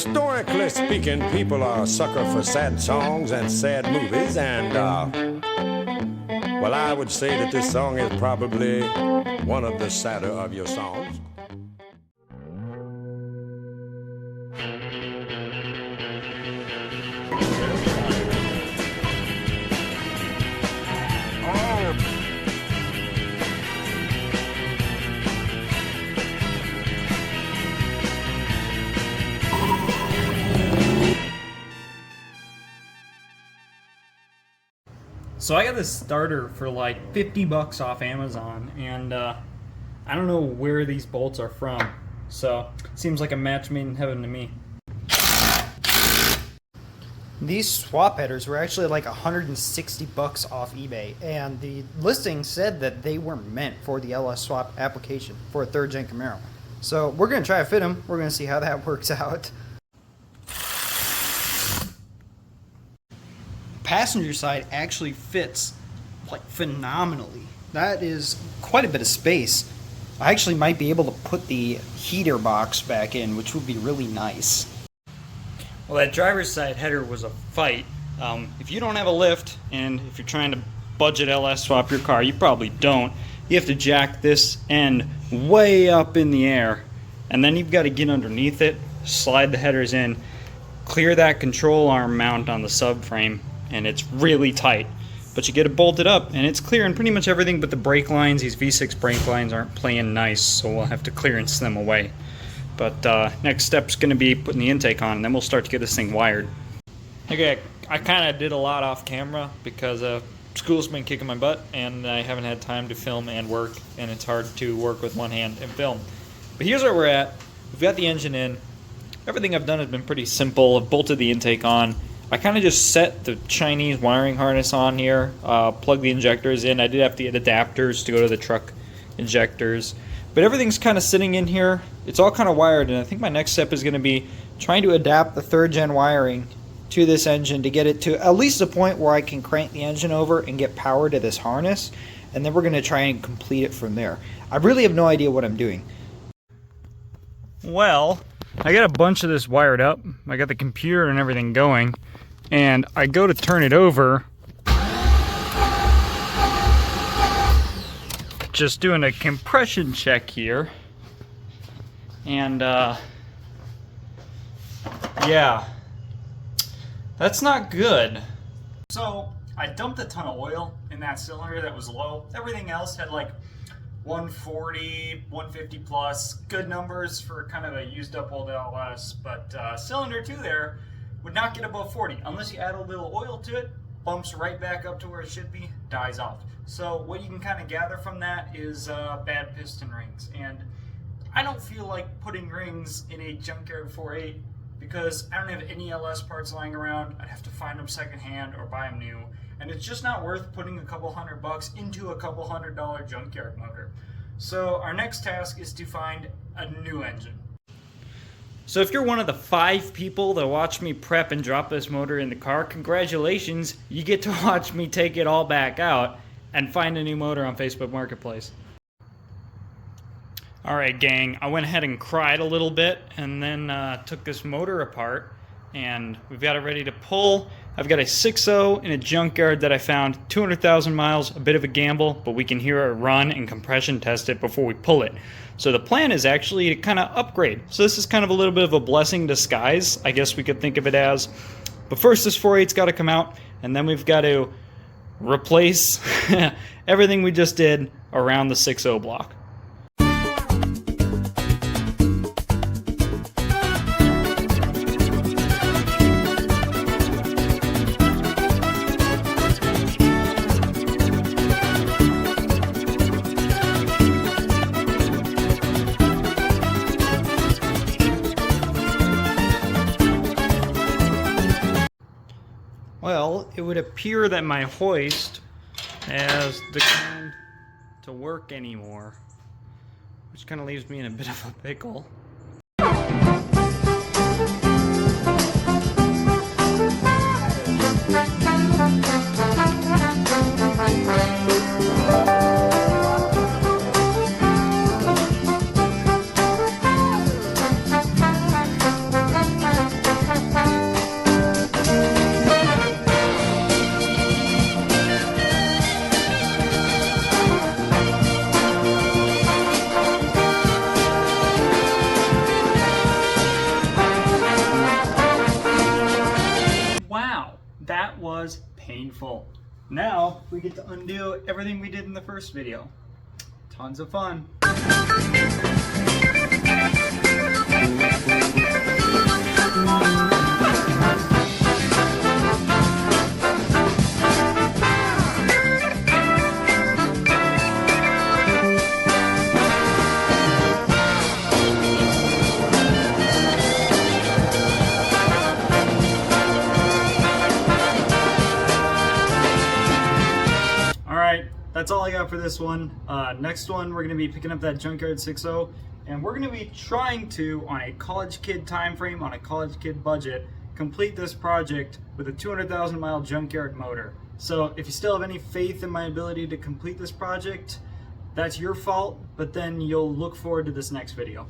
Historically speaking, people are a sucker for sad songs and sad movies, and, well, I would say that this song is probably one of the sadder of your songs. So I got this starter for like 50 bucks off Amazon, and I don't know where these bolts are from, so it seems like a match made in heaven to me. These swap headers were actually like 160 bucks off eBay, and the listing said that they were meant for the LS swap application for a third gen Camaro. So we're going to try to fit them. We're going to see how that works out. Passenger side actually fits like phenomenally. That is quite a bit of space. I actually might be able to put the heater box back in, which would be really nice. Well, that driver's side header was a fight. If you don't have a lift, and if you're trying to budget LS swap your car, you probably don't. You have to jack this end way up in the air, and then you've got to get underneath it, slide the headers in, clear that control arm mount on the subframe, and it's really tight. But you get it bolted up, and it's clearing pretty much everything but the brake lines. These V6 brake lines aren't playing nice, so we'll have to clearance them away. But next step's going to be putting the intake on, and then we'll start to get this thing wired. Okay, I kind of did a lot off camera because school's been kicking my butt, and I haven't had time to film and work, and it's hard to work with one hand and film. But here's where we're at. We've got the engine in. Everything I've done has been pretty simple. I've bolted the intake on. I kind of just set the Chinese wiring harness on here, plug the injectors in. I did have to get adapters to go to the truck injectors. But everything's kind of sitting in here. It's all kind of wired, and I think my next step is going to be trying to adapt the third gen wiring to this engine to get it to at least a point where I can crank the engine over and get power to this harness, and then we're going to try and complete it from there. I really have no idea what I'm doing. Well, I got a bunch of this wired up. I got the computer and everything going, and I go to turn it over, just doing a compression check here, and yeah, that's not good. So I dumped a ton of oil in that cylinder that was low. Everything else had like 140, 150 plus, good numbers for kind of a used up old LS, but cylinder 2 there would not get above 40 unless you add a little oil to it. Bumps right back up to where it should be, dies off. So what you can kind of gather from that is bad piston rings. And I don't feel like putting rings in a junkyard 4.8 because I don't have any LS parts lying around. I'd have to find them secondhand or buy them new. And it's just not worth putting a couple $100 into a couple $100 junkyard motor. So our next task is to find a new engine. So if you're one of the 5 people that watch me prep and drop this motor in the car, congratulations, you get to watch me take it all back out and find a new motor on Facebook Marketplace. Alright gang, I went ahead and cried a little bit and then took this motor apart, and we've got it ready to pull. I've got a 6.0 in a junkyard that I found, 200,000 miles, a bit of a gamble, but we can hear it run and compression test it before we pull it. So the plan is actually to kind of upgrade. So this is kind of a little bit of a blessing in disguise, I guess we could think of it as. But first this 4.8's got to come out, and then we've got to replace everything we just did around the 6.0 block. Well, it would appear that my hoist has declined to work anymore, which kind of leaves me in a bit of a pickle. painful. Now we get to undo everything we did in the first video. Tons of fun. Alright, that's all I got for this one. Next one, we're going to be picking up that Junkyard 6.0, and we're going to be trying to, on a college kid time frame, on a college kid budget, complete this project with a 200,000 mile junkyard motor. So if you still have any faith in my ability to complete this project, that's your fault, but then you'll look forward to this next video.